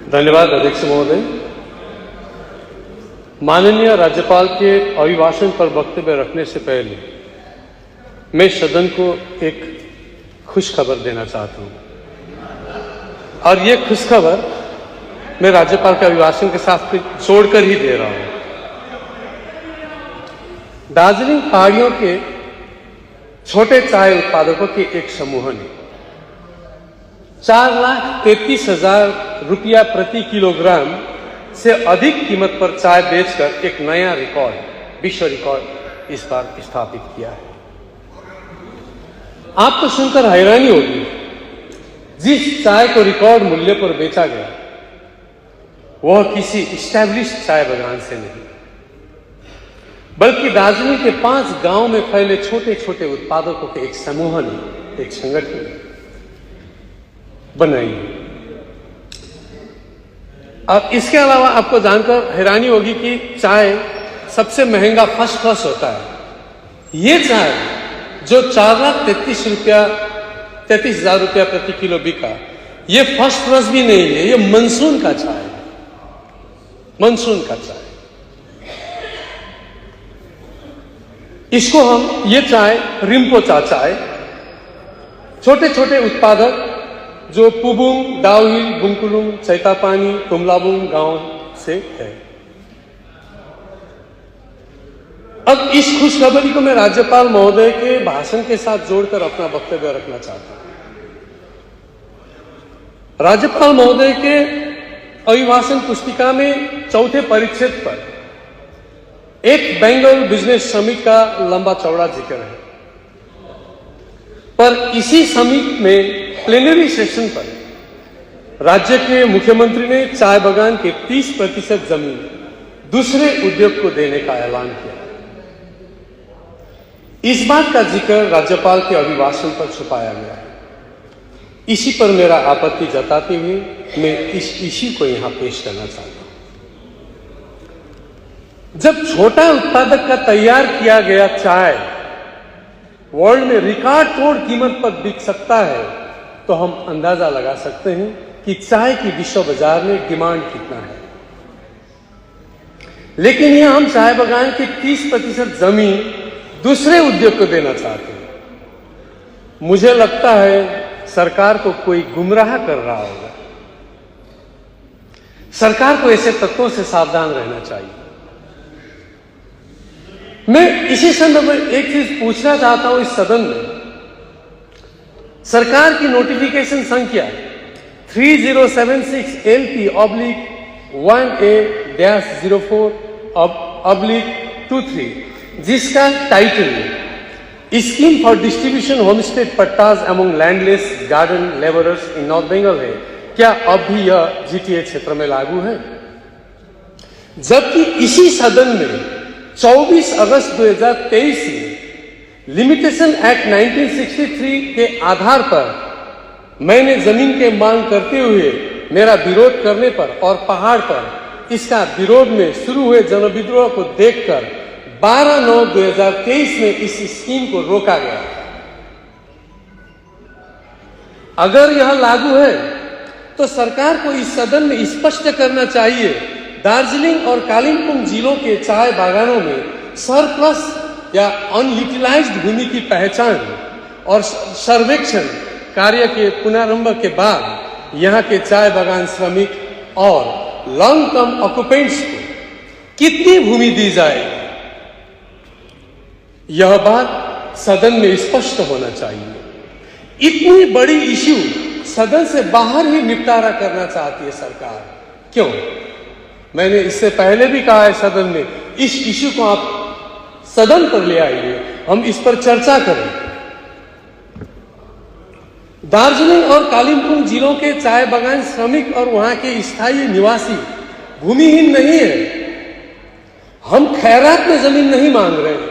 धन्यवाद अध्यक्ष महोदय। माननीय राज्यपाल के अभिभाषण पर वक्तव्य रखने से पहले मैं सदन को एक खुश खबर देना चाहता हूं और ये खुश खबर मैं राज्यपाल के अभिभाषण के साथ जोड़कर ही दे रहा हूं। दार्जिलिंग पहाड़ियों के छोटे चाय उत्पादकों के एक समूह ने 4,33,000 रुपया प्रति किलोग्राम से अधिक कीमत पर चाय बेचकर एक नया रिकॉर्ड, विश्व रिकॉर्ड इस बार स्थापित किया है। आपको सुनकर हैरानी होगी, जिस चाय को रिकॉर्ड मूल्य पर बेचा गया वह किसी इस्टेब्लिश्ड चाय बागान से नहीं, बल्कि दार्जिलिंग के 5 गांव में फैले छोटे छोटे उत्पादकों के एक समूह ने, एक संगठन बनाई। अब इसके अलावा आपको जानकर हैरानी होगी कि चाय सबसे महंगा फर्स्ट क्लास होता है। ये चाय जो 4,33,000 रुपया प्रति किलो बिका, ये फर्स्ट क्लास भी नहीं है, ये मानसून का चाय है, मानसून का चाय। इसको हम, ये चाय रिम्पोचा चाय, छोटे छोटे उत्पादक जो पुबुंग, दावहिल, बुंकुलुंग, चैतापानी, तुमलाबुंग गांव से है। अब इस खुशखबरी को मैं राज्यपाल महोदय के भाषण के साथ जोड़कर अपना वक्तव्य रखना चाहता हूं। राज्यपाल महोदय के अभिभाषण पुस्तिका में चौथे परिच्छेद पर एक बेंगल बिजनेस समिट का लंबा चौड़ा जिक्र है, पर इसी समिट में प्लेनरी सेशन पर राज्य के मुख्यमंत्री ने चाय बागान के 30% जमीन दूसरे उद्योग को देने का ऐलान किया। इस बात का जिक्र राज्यपाल के अभिभाषण पर छुपाया गया है। इसी पर मेरा आपत्ति जताते हुए मैं इस इश्यू को यहां पेश करना चाहता हूं। जब छोटा उत्पादक का तैयार किया गया चाय वर्ल्ड में रिकॉर्ड तोड़ कीमत पर बिक सकता है, तो हम अंदाजा लगा सकते हैं कि चाय की विश्व बाजार में डिमांड कितना है। लेकिन यह हम चाय बागान की 30% जमीन दूसरे उद्योग को देना चाहते हैं। मुझे लगता है सरकार को कोई गुमराह कर रहा होगा। सरकार को ऐसे तत्वों से सावधान रहना चाहिए। मैं इसी संदर्भ में एक चीज पूछना चाहता हूं इस सदन में। सरकार की नोटिफिकेशन संख्या 3076 LP/1A-04/23, जिसका title scheme for distribution homestead pattas among landless garden labourers in north Bengal है, क्या अब भी यह जीटीए क्षेत्र में लागू है? जबकि इसी सदन में 24 अगस्त 2023 में लिमिटेशन एक्ट 1963 के आधार पर मैंने जमीन के मांग करते हुए मेरा विरोध करने पर और पहाड़ पर इसका विरोध में शुरू हुए जनविद्रोह को देखकर 12/9/2023 में इस स्कीम को रोका गया। अगर यह लागू है तो सरकार को इस सदन में स्पष्ट करना चाहिए, दार्जिलिंग और कालिम्पोंग जिलों के चाय बागानों में सरप्लस या अनयूटिलाइज्ड भूमि की पहचान और सर्वेक्षण कार्य के पुनरारंभ के बाद यहां के चाय बागान श्रमिक और लॉन्ग टर्म ऑक्युपेंट्स को कितनी भूमि दी जाए, यह बात सदन में स्पष्ट होना चाहिए। इतनी बड़ी इश्यू सदन से बाहर ही निपटारा करना चाहती है सरकार, क्यों? मैंने इससे पहले भी कहा है सदन में, इस इश्यू को आप सदन पर ले आइए, हम इस पर चर्चा करें। दार्जिलिंग और कालिम्पोंग जिलों के चाय बागान श्रमिक और वहां के स्थायी निवासी भूमिहीन नहीं है। हम खैरात में जमीन नहीं मांग रहे हैं।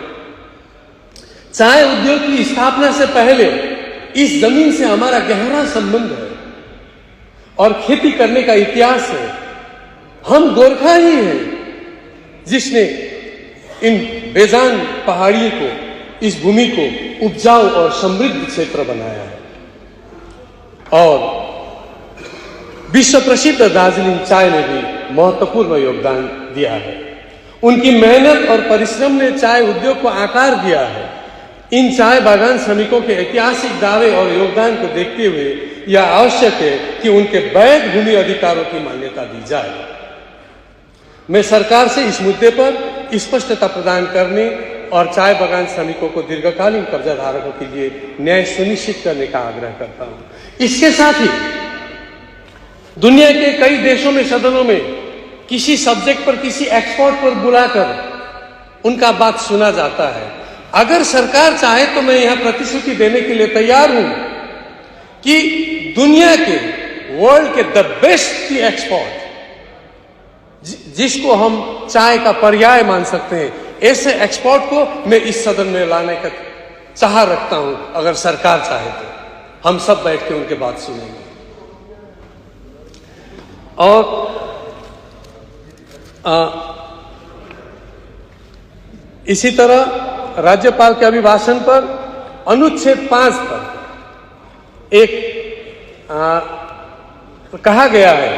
चाय उद्योग की स्थापना से पहले इस जमीन से हमारा गहरा संबंध है और खेती करने का इतिहास है। हम गोरखा ही हैं जिसने इन बेजान पहाड़ियों को, इस भूमि को उपजाऊ और समृद्ध क्षेत्र बनाया है। और विश्व प्रसिद्ध दार्जिलिंग चाय ने भी महत्वपूर्ण योगदान दिया है। उनकी मेहनत और परिश्रम ने चाय उद्योग को आकार दिया है। इन चाय बागान श्रमिकों के ऐतिहासिक दावे और योगदान को देखते हुए यह आवश्यक है कि उनके वैध भूमि अधिकारों की मान्यता दी जाए। मैं सरकार से इस मुद्दे पर स्पष्टता प्रदान करने और चाय बागान श्रमिकों को दीर्घकालीन कर्जा धारकों के लिए न्याय सुनिश्चित करने का आग्रह करता हूं। इसके साथ ही दुनिया के कई देशों में सदनों में किसी सब्जेक्ट पर, किसी एक्सपर्ट पर बुलाकर उनका बात सुना जाता है। अगर सरकार चाहे तो मैं यहां प्रतिश्रुति देने के लिए तैयार हूं कि दुनिया के, वर्ल्ड के द बेस्ट टी एक्सपर्ट, जिसको हम चाय का पर्याय मान सकते हैं, ऐसे एक्सपर्ट को मैं इस सदन में लाने का चाह रखता हूं। अगर सरकार चाहे तो हम सब बैठ के उनके बात सुनेंगे। और इसी तरह राज्यपाल के अभिभाषण पर अनुच्छेद 5 पर एक कहा गया है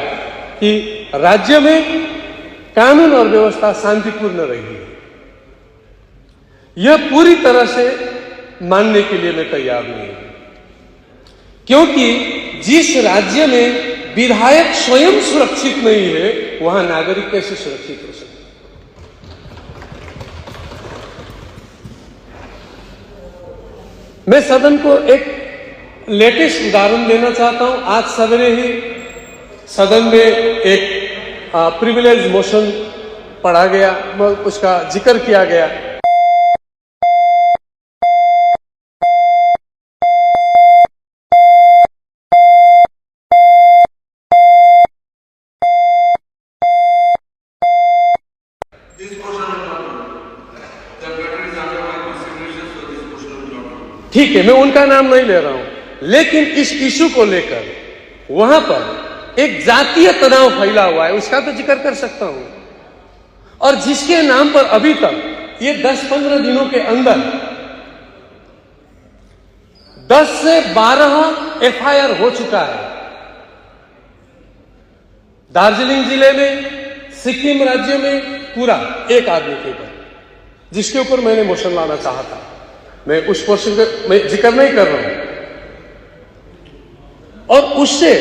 कि राज्य में कानून और व्यवस्था शांतिपूर्ण रही। यह पूरी तरह से मानने के लिए मैं तैयार नहीं हूं, क्योंकि जिस राज्य में विधायक स्वयं सुरक्षित नहीं है, वहां नागरिक कैसे सुरक्षित हो सकते? मैं सदन को एक लेटेस्ट उदाहरण देना चाहता हूं। आज सवेरे ही सदन में एक प्रिविलेज मोशन पढ़ा गया, उसका जिक्र किया गया। ठीक है, मैं उनका नाम नहीं ले रहा हूं, लेकिन इस इशू को लेकर वहां पर एक जातीय तनाव फैला हुआ है, उसका तो जिक्र कर सकता हूं। और जिसके नाम पर अभी तक ये 10-15 दिनों के अंदर 10 से 12 एफआईआर हो चुका है। दार्जिलिंग जिले में, सिक्किम राज्य में, पूरा एक आदमी के ऊपर, जिसके ऊपर मैंने मोशन लाना चाहा था। मैं उस पोर्शन का मैं जिक्र नहीं कर रहा हूं। और उससे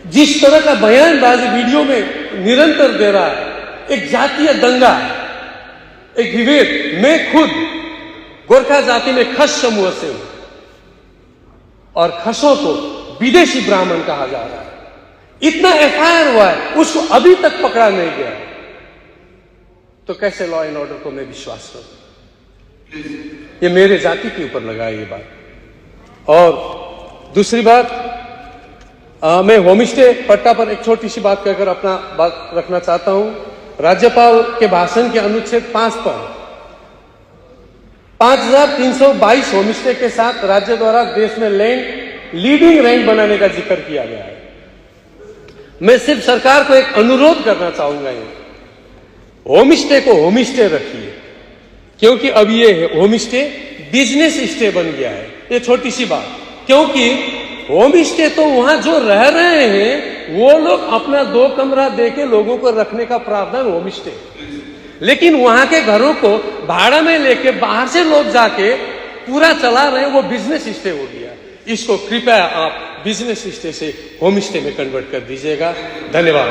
जिस तरह का बयानबाजी वीडियो में निरंतर दे रहा है, एक जातीय दंगा, एक विभेद। मैं खुद गोरखा जाति में खस समूह से हूं और खसों को विदेशी ब्राह्मण कहा जा रहा है। इतना एफआईआर हुआ है, उसको अभी तक पकड़ा नहीं गया, तो कैसे लॉ एंड ऑर्डर को मैं विश्वास करूं? ये मेरे जाति के ऊपर लगा ये बात। और दूसरी बात, मैं होमस्टे पट्टा पर एक छोटी सी बात कहकर अपना बात रखना चाहता हूं। राज्यपाल के भाषण के अनुच्छेद 5 पर 5322 होमस्टे के साथ राज्य द्वारा देश में लैंड लीडिंग रैंक बनाने का जिक्र किया गया है। मैं सिर्फ सरकार को एक अनुरोध करना चाहूंगा, होमस्टे को होमस्टे रखिए, क्योंकि अब ये होमस्टे बिजनेस स्टे बन गया है। ये छोटी सी बात, क्योंकि होमस्टे तो वहां जो रह रहे हैं वो लोग अपना 2 कमरा देके लोगों को रखने का प्रावधान होमस्टे, लेकिन वहां के घरों को भाड़ा में लेके बाहर से लोग जाके पूरा चला रहे हैं, वो बिजनेस स्टे हो गया। इसको कृपया आप बिजनेस स्टे से होमस्टे में कन्वर्ट कर दीजिएगा। धन्यवाद।